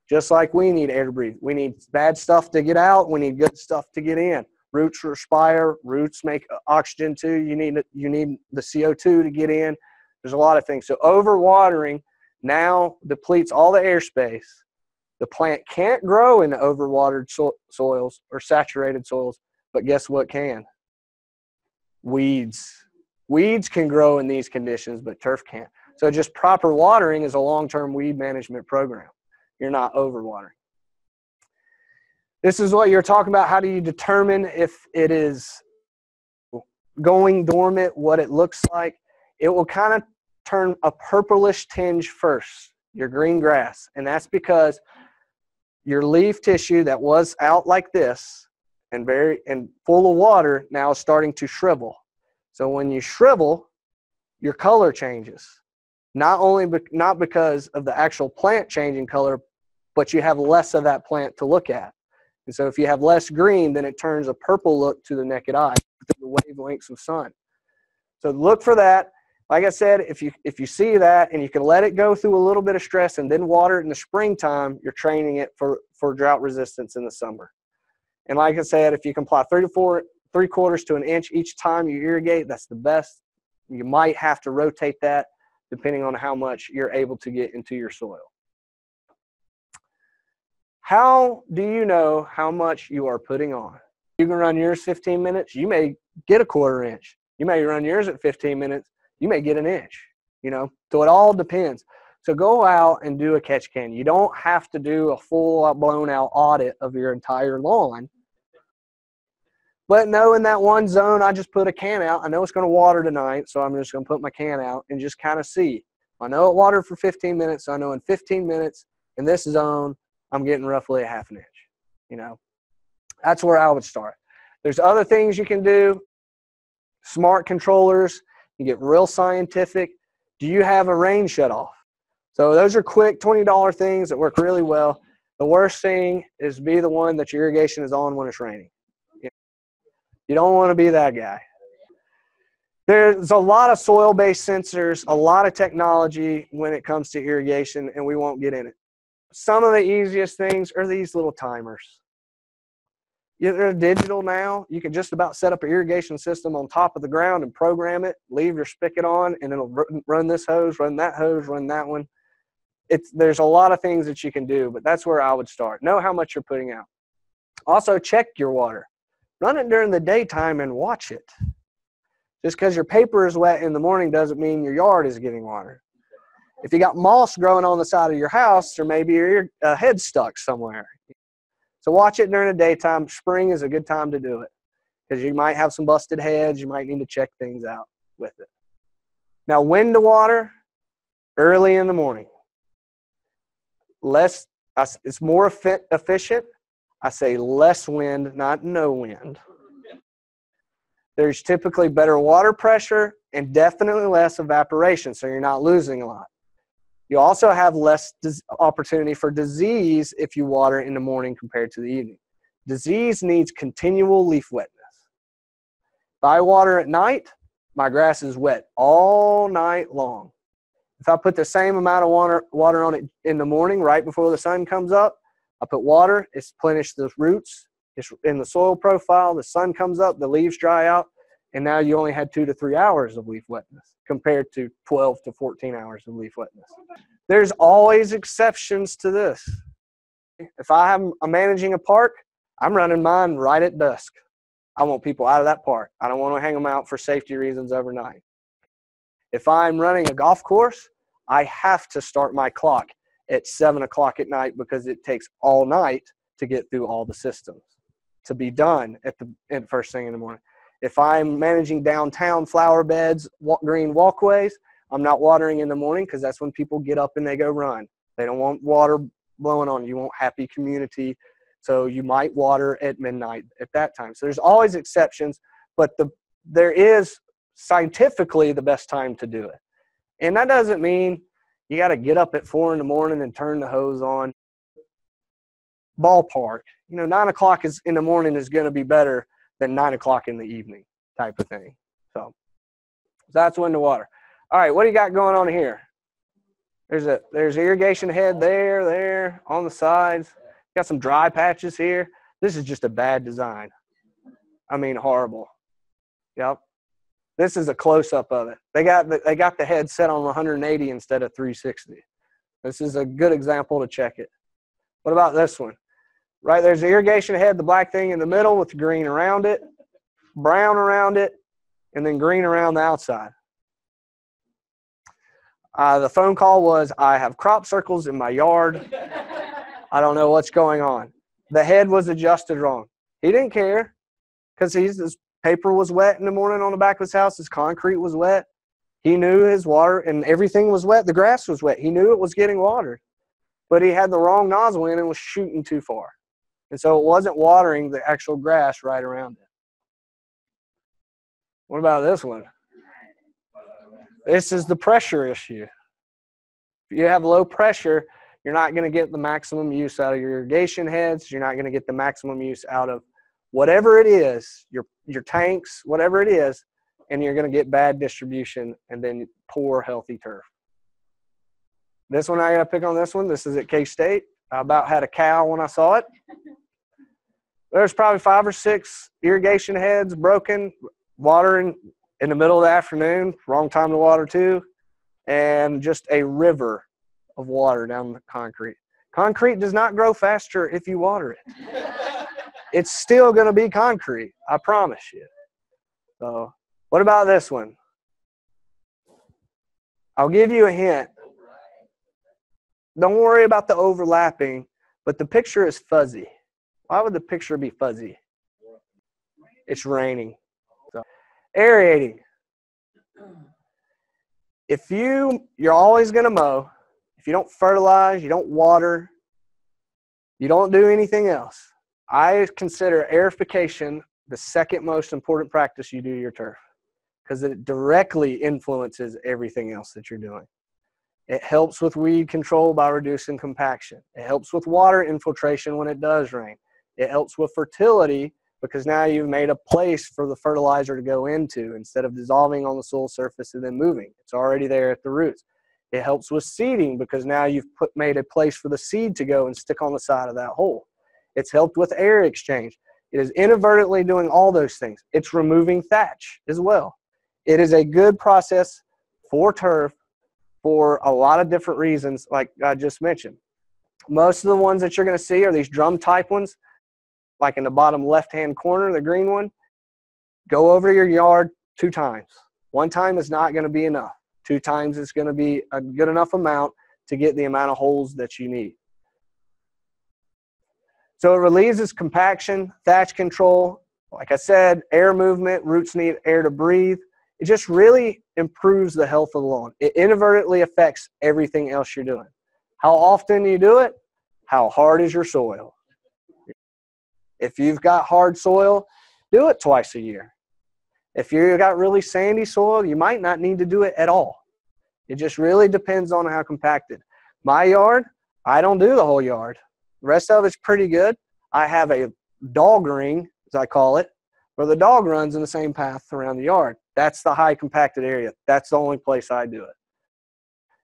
Just like we need air to breathe. We need bad stuff to get out. We need good stuff to get in. Roots respire. Roots make oxygen too. You need the CO2 to get in. There's a lot of things. So overwatering now depletes all the airspace. The plant can't grow in the overwatered soils or saturated soils, but guess what can? Weeds. Weeds can grow in these conditions, but turf can't. So just proper watering is a long-term weed management program. You're not overwatering. This is what you're talking about. How do you determine if it is going dormant, what it looks like? It will kind of turn a purplish tinge first, your green grass. And that's because your leaf tissue that was out like this and full of water now is starting to shrivel. So when you shrivel, your color changes. Not because of the actual plant changing color, but you have less of that plant to look at. And so if you have less green, then it turns a purple look to the naked eye through the wavelengths of sun. So look for that. Like I said, if you see that and you can let it go through a little bit of stress and then water it in the springtime, you're training it for drought resistance in the summer. And like I said, if you can apply 3/4 to an inch each time you irrigate, that's the best. You might have to rotate that depending on how much you're able to get into your soil. How do you know how much you are putting on? You can run yours 15 minutes, you may get a quarter inch. You may run yours at 15 minutes, you may get an inch, So it all depends. So go out and do a catch can. You don't have to do a full blown out audit of your entire lawn. But no, in that one zone, I just put a can out. I know it's going to water tonight, so I'm just going to put my can out and just kind of see. I know it watered for 15 minutes, so I know in 15 minutes in this zone, I'm getting roughly a half an inch. That's where I would start. There's other things you can do. Smart controllers. You get real scientific. Do you have a rain shutoff? So those are quick $20 things that work really well. The worst thing is be the one that your irrigation is on when it's raining. You don't want to be that guy. There's a lot of soil-based sensors, a lot of technology when it comes to irrigation, and we won't get in it. Some of the easiest things are these little timers. They're digital now. You can just about set up an irrigation system on top of the ground and program it, leave your spigot on, and it'll run this hose, run that hose, run that one. there's a lot of things that you can do, but that's where I would start. Know how much you're putting out. Also, check your water. Run it during the daytime and watch it. Just because your paper is wet in the morning doesn't mean your yard is getting water. If you got moss growing on the side of your house, or maybe your head's stuck somewhere. So watch it during the daytime. Spring is a good time to do it because you might have some busted heads. You might need to check things out with it. Now, when to water? Early in the morning. It's more efficient. I say less wind, not no wind. There's typically better water pressure and definitely less evaporation, so you're not losing a lot. You also have less opportunity for disease if you water in the morning compared to the evening. Disease needs continual leaf wetness. If I water at night, my grass is wet all night long. If I put the same amount of water on it in the morning right before the sun comes up, I put water, it's replenished the roots, it's in the soil profile, the sun comes up, the leaves dry out, and now you only had 2 to 3 hours of leaf wetness compared to 12 to 14 hours of leaf wetness. There's always exceptions to this. If I'm managing a park, I'm running mine right at dusk. I want people out of that park. I don't want to hang them out for safety reasons overnight. If I'm running a golf course, I have to start my clock at 7 o'clock at night because it takes all night to get through all the systems to be done at the first thing in the morning. If I'm managing downtown flower beds, green walkways, I'm not watering in the morning because that's when people get up and they go run. They don't want water blowing on. You want happy community. So you might water at midnight at that time. So there's always exceptions, but there is scientifically the best time to do it. And that doesn't mean you got to get up at 4 in the morning and turn the hose on. Ballpark, 9 o'clock in the morning is going to be better than 9 o'clock in the evening type of thing. So that's when to water. All right, what do you got going on here? There's irrigation head there, on the sides. Got some dry patches here. This is just a bad design. I mean, horrible. Yep. This is a close-up of it. They got the head set on 180 instead of 360. This is a good example to check it. What about this one? Right there's the irrigation head, the black thing in the middle with the green around it, brown around it, and then green around the outside. The phone call was, I have crop circles in my yard. I don't know what's going on. The head was adjusted wrong. He didn't care because his paper was wet in the morning on the back of his house. His concrete was wet. He knew his water and everything was wet. The grass was wet. He knew it was getting watered. But he had the wrong nozzle in and was shooting too far. And so it wasn't watering the actual grass right around it. What about this one? This is the pressure issue. If you have low pressure, you're not going to get the maximum use out of your irrigation heads. You're not going to get the maximum use out of whatever it is, your tanks, whatever it is, and you're going to get bad distribution and then poor healthy turf. This one, I got to pick on this one. This is at K-State. I about had a cow when I saw it. There's probably 5 or 6 irrigation heads broken, watering in the middle of the afternoon, wrong time to water too, and just a river of water down the concrete. Concrete does not grow faster if you water it. It's still going to be concrete, I promise you. So, what about this one? I'll give you a hint. Don't worry about the overlapping, but the picture is fuzzy. Why would the picture be fuzzy? It's raining. So, aerating. If you're always going to mow, if you don't fertilize, you don't water, you don't do anything else, I consider aerification the second most important practice you do to your turf because it directly influences everything else that you're doing. It helps with weed control by reducing compaction. It helps with water infiltration when it does rain. It helps with fertility because now you've made a place for the fertilizer to go into instead of dissolving on the soil surface and then moving. It's already there at the roots. It helps with seeding because now you've made a place for the seed to go and stick on the side of that hole. It's helped with air exchange. It is inadvertently doing all those things. It's removing thatch as well. It is a good process for turf for a lot of different reasons, like I just mentioned. Most of the ones that you're going to see are these drum type ones, like in the bottom left-hand corner, the green one. Go over your yard 2 times. 1 time is not going to be enough. 2 times is going to be a good enough amount to get the amount of holes that you need. So it relieves compaction, thatch control. Like I said, air movement, roots need air to breathe. It just really improves the health of the lawn. It inadvertently affects everything else you're doing. How often you do it? How hard is your soil? If you've got hard soil, do it twice a year. If you've got really sandy soil, you might not need to do it at all. It just really depends on how compacted. My yard, I don't do the whole yard. The rest of it's pretty good. I have a dog ring, as I call it, where the dog runs in the same path around the yard. That's the high compacted area. That's the only place I do it.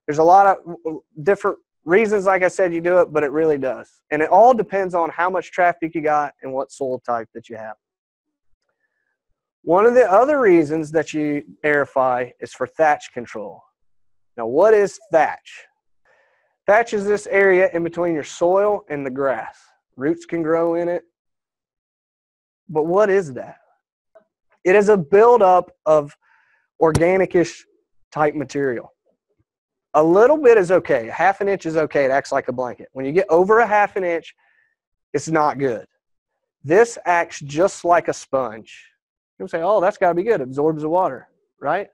There's a lot of different reasons, like I said, you do it, but it really does. And it all depends on how much traffic you got and what soil type that you have. One of the other reasons that you aerify is for thatch control. Now, what is thatch? Thatch is this area in between your soil and the grass. Roots can grow in it. But what is that? It is a buildup of organic-ish type material. A little bit is okay. 1/2 inch is okay. It acts like a blanket. When you get over 1/2 inch, it's not good. This acts just like a sponge. You'll say, oh, that's got to be good. It absorbs the water, right?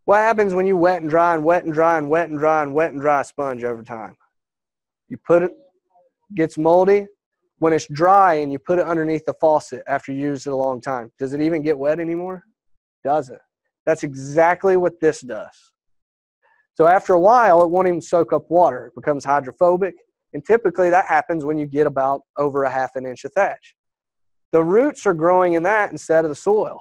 What happens when you wet and dry and wet and dry and wet and dry and wet and dry a sponge over time? You put it, gets moldy. When it's dry and you put it underneath the faucet after you use it a long time, does it even get wet anymore? Doesn't. That's exactly what this does. So after a while, it won't even soak up water. It becomes hydrophobic. And typically that happens when you get about over 1/2 inch of thatch. The roots are growing in that instead of the soil.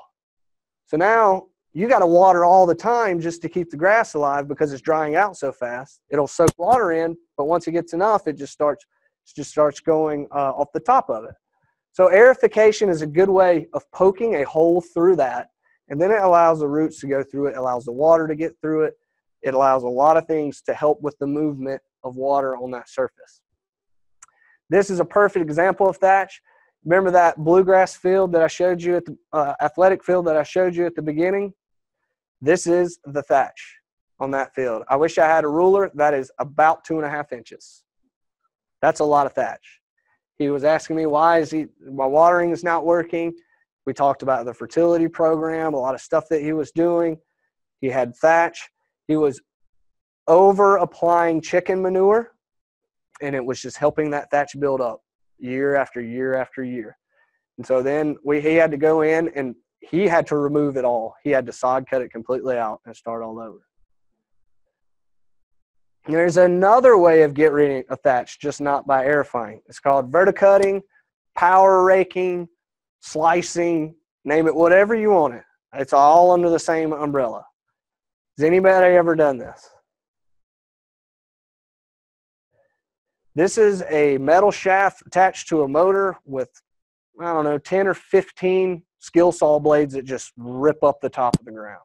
So now you got to water all the time just to keep the grass alive because it's drying out so fast. It'll soak water in, but once it gets enough, it just starts going off the top of it. So aerification is a good way of poking a hole through that, and then it allows the roots to go through it, allows the water to get through it. It allows a lot of things to help with the movement of water on that surface. This is a perfect example of thatch. Remember that bluegrass field that I showed you at the athletic field that I showed you at the beginning? This is the thatch on that field. I wish I had a ruler. That is about 2.5 inches. That's a lot of thatch. He was asking me why my watering is not working. We talked about the fertility program, a lot of stuff that he was doing. He had thatch. He was over applying chicken manure, and it was just helping that thatch build up year after year after year. And so then he had to go in and he had to remove it all. He had to sod cut it completely out and start all over. And there's another way of getting rid of thatch, just not by aerifying. It's called verticutting, power raking, slicing, name it whatever you want it. It's all under the same umbrella. Has anybody ever done this? This is a metal shaft attached to a motor with, I don't know, 10 or 15 skill saw blades that just rip up the top of the ground.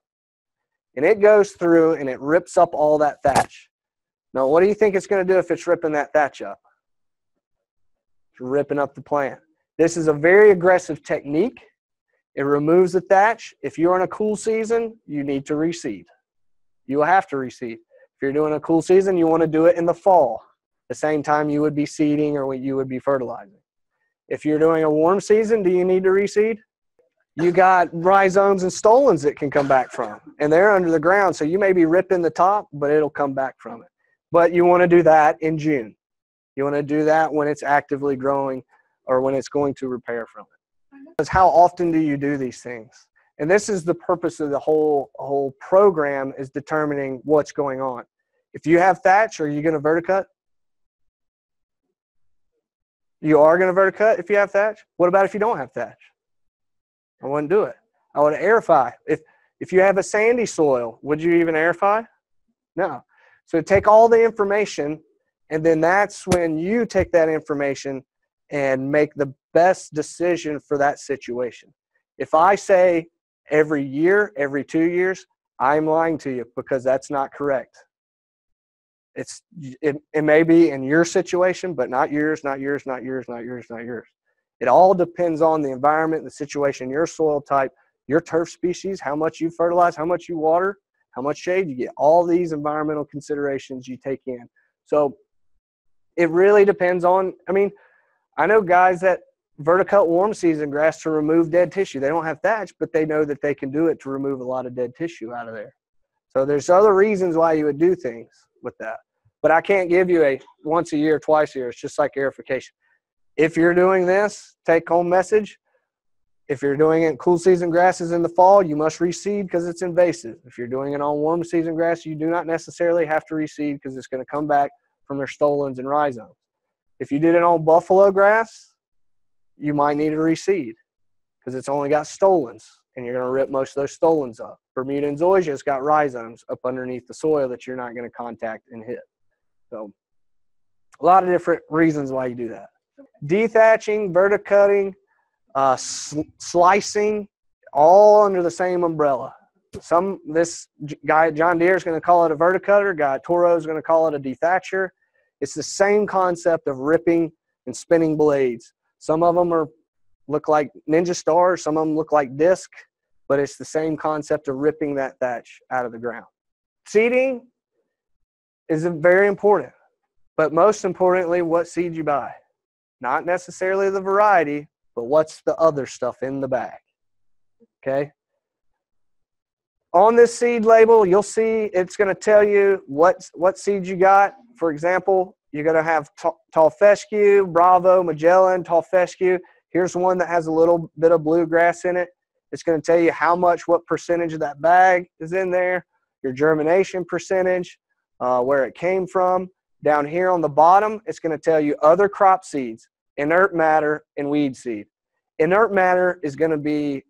And it goes through and it rips up all that thatch. Now, what do you think it's going to do if it's ripping that thatch up? It's ripping up the plant. This is a very aggressive technique. It removes the thatch. If you're in a cool season, you need to reseed. You will have to reseed. If you're doing a cool season, you want to do it in the fall, the same time you would be seeding or you would be fertilizing. If you're doing a warm season, do you need to reseed? You got rhizomes and stolons that can come back from, and they're under the ground, so you may be ripping the top, but it'll come back from it. But you want to do that in June. You want to do that when it's actively growing or when it's going to repair from it. Because how often do you do these things? And this is the purpose of the whole program, is determining what's going on. If you have thatch, are you going to verticut? You are going to verticut if you have thatch? What about if you don't have thatch? I wouldn't do it. I would aerify. If you have a sandy soil, would you even aerify? No. So take all the information, and then that's when you take that information and make the best decision for that situation. If I say every year, every 2 years, I'm lying to you because that's not correct. It may be in your situation, but not yours, not yours, not yours, not yours, not yours. It all depends on the environment, the situation, your soil type, your turf species, how much you fertilize, how much you water, how much shade you get. All these environmental considerations you take in. So it really depends on, I mean, I know guys that verticut warm season grass to remove dead tissue. They don't have thatch, but they know that they can do it to remove a lot of dead tissue out of there. So there's other reasons why you would do things with that. But I can't give you a once a year, twice a year. It's just like aerification. If you're doing this, take home message. If you're doing it in cool season grasses in the fall, you must reseed because it's invasive. If you're doing it on warm season grass, you do not necessarily have to reseed because it's going to come back from their stolons and rhizomes. If you did it on buffalo grass, you might need to reseed because it's only got stolons and you're going to rip most of those stolons up. Bermuda and zoysia has got rhizomes up underneath the soil that you're not going to contact and hit. So a lot of different reasons why you do that. Dethatching, verticutting, slicing, all under the same umbrella. This guy at John Deere is going to call it a verticutter. Guy at Toro is going to call it a dethatcher. It's the same concept of ripping and spinning blades. Some of them look like ninja stars. Some of them look like disc, but it's the same concept of ripping that thatch out of the ground. Seeding is very important, but most importantly, what seed you buy. Not necessarily the variety, but what's the other stuff in the bag, okay? On this seed label, you'll see it's going to tell you what seeds you got. For example, you're going to have tall fescue, Bravo, Magellan, tall fescue. Here's one that has a little bit of bluegrass in it. It's going to tell you how much, what percentage of that bag is in there, your germination percentage, where it came from. Down here on the bottom, it's going to tell you other crop seeds, inert matter, and weed seed. Inert matter is going to be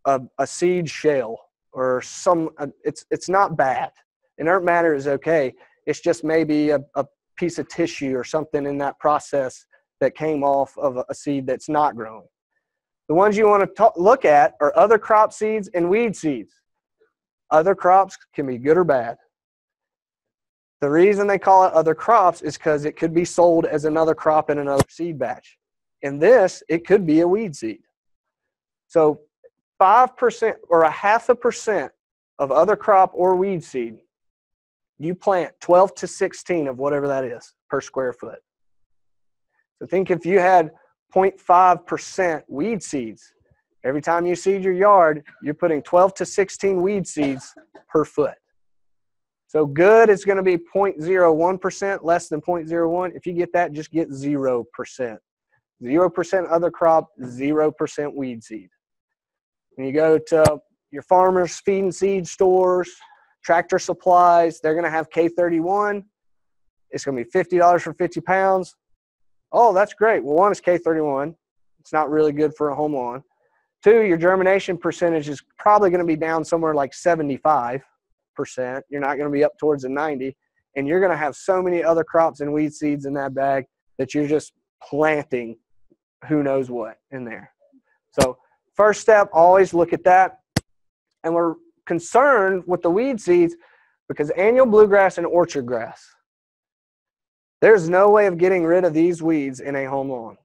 a seed shell or it's not bad. Inert matter is okay. It's just maybe a piece of tissue or something in that process that came off of a seed that's not growing. The ones you want to look at are other crop seeds and weed seeds. Other crops can be good or bad. The reason they call it other crops is because it could be sold as another crop in another seed batch. In this, it could be a weed seed. So 5% or 0.5% of other crop or weed seed, you plant 12 to 16 of whatever that is per square foot. So think if you had 0.5% weed seeds, every time you seed your yard, you're putting 12 to 16 weed seeds per foot. So good is going to be 0.01%, less than 0.01. If you get that, just get 0%. 0% other crop, 0% weed seed. When you go to your farmers feed and seed stores, Tractor Supplies, they're going to have K31. It's going to be $50 for 50 pounds. Oh, that's great. Well, one is K31. It's not really good for a home lawn. Two, your germination percentage is probably going to be down somewhere like 75%. You're not going to be up towards the 90. And you're going to have so many other crops and weed seeds in that bag that you're just planting who knows what in there. So first step, always look at that. And we're concerned with the weed seeds because annual bluegrass and orchard grass, there's no way of getting rid of these weeds in a home lawn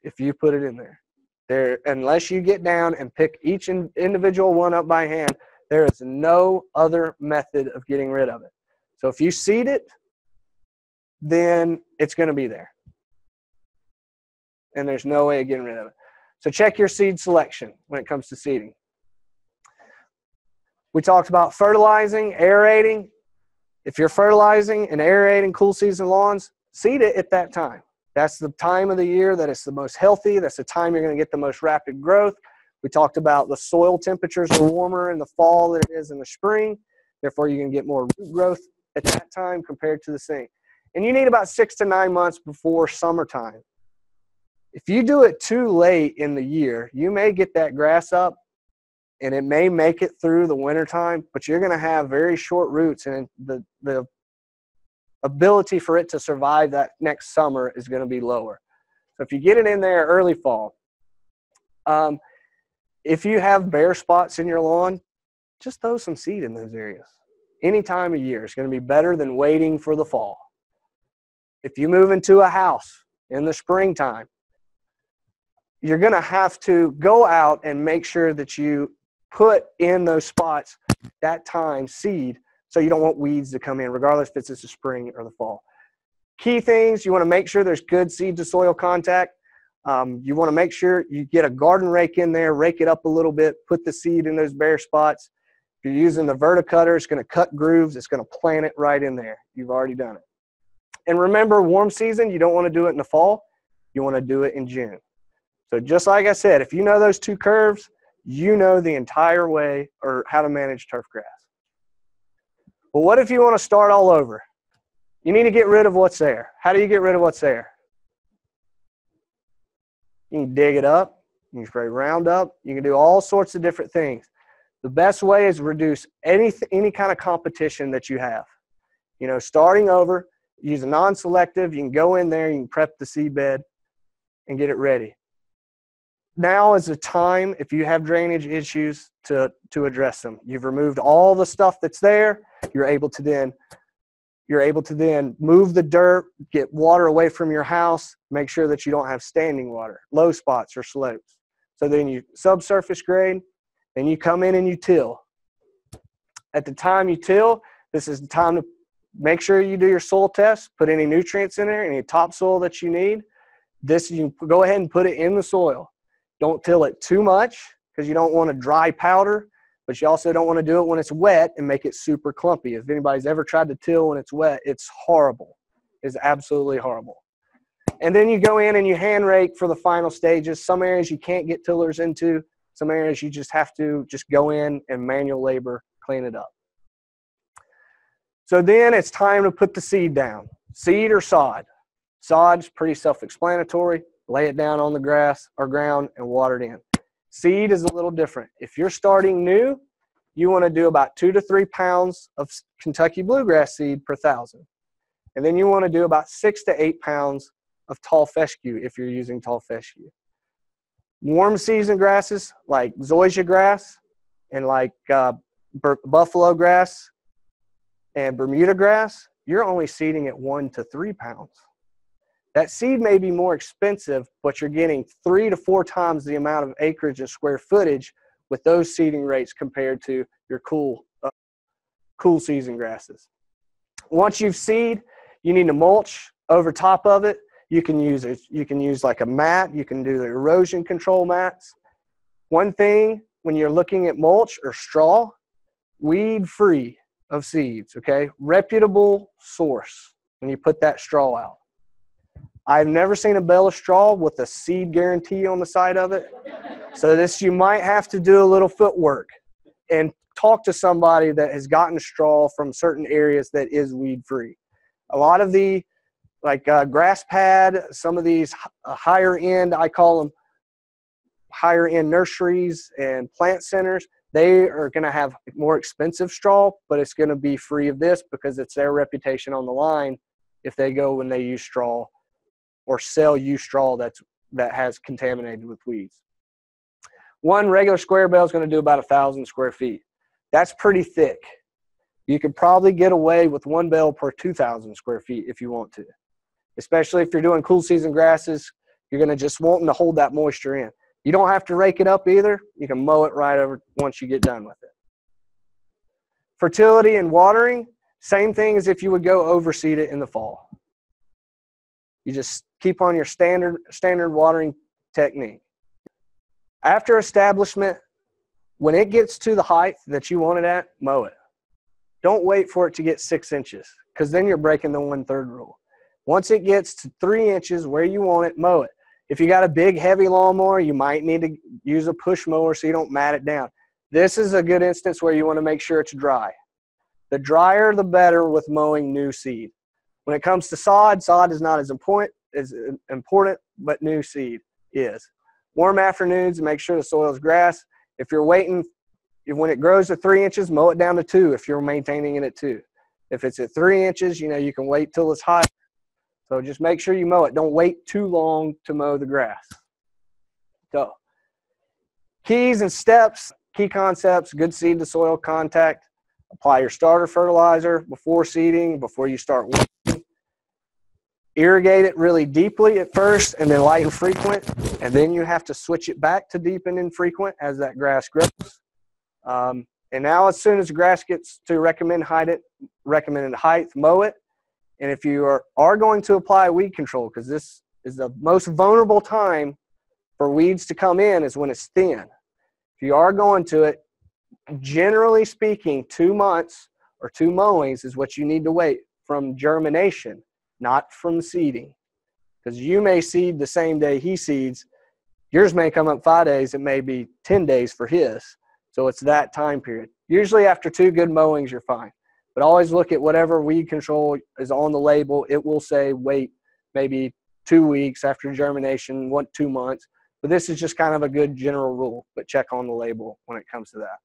if you put it in there. Unless you get down and pick each individual one up by hand, there is no other method of getting rid of it. So if you seed it, then it's going to be there. And there's no way of getting rid of it. So check your seed selection when it comes to seeding. We talked about fertilizing, aerating. If you're fertilizing and aerating cool season lawns, seed it at that time. That's the time of the year that it's the most healthy. That's the time you're going to get the most rapid growth. We talked about the soil temperatures are warmer in the fall than it is in the spring. Therefore, you can get more root growth at that time compared to the spring. And you need about 6 to 9 months before summertime. If you do it too late in the year, you may get that grass up and it may make it through the wintertime, but you're going to have very short roots, and the ability for it to survive that next summer is going to be lower. So if you get it in there early fall, if you have bare spots in your lawn, just throw some seed in those areas. Any time of year is going to be better than waiting for the fall. If you move into a house in the springtime, you're going to have to go out and make sure that you put in those spots that time seed, so you don't want weeds to come in, regardless if it's the spring or the fall. Key things, you want to make sure there's good seed to soil contact. You want to make sure you get a garden rake in there, rake it up a little bit, put the seed in those bare spots. If you're using the verticutter, it's going to cut grooves. It's going to plant it right in there. You've already done it. And remember, warm season, you don't want to do it in the fall. You want to do it in June. So just like I said, if you know those two curves, you know the entire way or how to manage turf grass. But what if you want to start all over? You need to get rid of what's there. How do you get rid of what's there? You can dig it up. You can spray Roundup. You can do all sorts of different things. The best way is reduce any kind of competition that you have. You know, starting over, use a non-selective. You can go in there, you can prep the seed bed and get it ready. Now is the time, if you have drainage issues, to address them. You've removed all the stuff that's there. You're able to then move the dirt, get water away from your house, make sure that you don't have standing water, low spots or slopes. So then you subsurface grade, then you come in and you till. At the time you till, this is the time to make sure you do your soil test, put any nutrients in there, any topsoil that you need. This, you go ahead and put it in the soil. Don't till it too much because you don't want a dry powder, but you also don't want to do it when it's wet and make it super clumpy. If anybody's ever tried to till when it's wet, it's horrible. It's absolutely horrible. And then you go in and you hand rake for the final stages. Some areas you can't get tillers into. Some areas you just have to just go in and manual labor, clean it up. So then it's time to put the seed down. Seed or sod? Sod's pretty self-explanatory. Lay it down on the grass or ground and water it in. Seed is a little different. If you're starting new, you want to do about 2 to 3 pounds of Kentucky bluegrass seed per 1,000. And then you want to do about 6 to 8 pounds of tall fescue if you're using tall fescue. Warm season grasses like zoysia grass and like buffalo grass and Bermuda grass, you're only seeding at 1 to 3 pounds. That seed may be more expensive, but you're getting 3 to 4 times the amount of acreage and square footage with those seeding rates compared to your cool season grasses. Once you've seed, you need to mulch over top of it. You can use like a mat. You can do the erosion control mats. One thing when you're looking at mulch or straw, weed free of seeds, okay? Reputable source when you put that straw out. I've never seen a bale of straw with a seed guarantee on the side of it. So this, you might have to do a little footwork and talk to somebody that has gotten straw from certain areas that is weed free. A lot of the grass pad, some of these higher end, I call them higher end nurseries and plant centers, they are going to have more expensive straw, but it's going to be free of this because it's their reputation on the line if they go when they use straw or sell you straw that has contaminated with weeds. One regular square bale is going to do about 1,000 square feet. That's pretty thick. You could probably get away with one bale per 2,000 square feet if you want to. Especially if you're doing cool season grasses, you're going to just want them to hold that moisture in. You don't have to rake it up either. You can mow it right over once you get done with it. Fertility and watering, same thing as if you would go overseed it in the fall. You just keep on your standard watering technique. After establishment, when it gets to the height that you want it at, mow it. Don't wait for it to get 6 inches because then you're breaking the 1/3 rule. Once it gets to 3 inches where you want it, mow it. If you got a big heavy lawnmower, you might need to use a push mower so you don't mat it down. This is a good instance where you want to make sure it's dry. The drier, the better with mowing new seed. When it comes to sod is not as important, but new seed is. Warm afternoons, make sure the soil is grass. If you're waiting, when it grows to 3 inches, mow it down to 2 if you're maintaining it at 2. If it's at 3 inches, you can wait till it's high. So just make sure you mow it. Don't wait too long to mow the grass. So, keys and steps key concepts: good seed to soil contact, apply your starter fertilizer before seeding, before you start weeding. Irrigate it really deeply at first and then light and frequent, and then you have to switch it back to deep and infrequent as that grass grows. And now as soon as the grass gets to recommended height, mow it. And if you are going to apply weed control, because this is the most vulnerable time for weeds to come in is when it's thin. If you are going to it, generally speaking, 2 months or 2 mowings is what you need to wait from germination, not from seeding. Because you may seed the same day he seeds. Yours may come up 5 days. It may be 10 days for his. So it's that time period. Usually after 2 good mowings, you're fine. But always look at whatever weed control is on the label. It will say wait maybe 2 weeks after germination, 2 months. But this is just kind of a good general rule. But check on the label when it comes to that.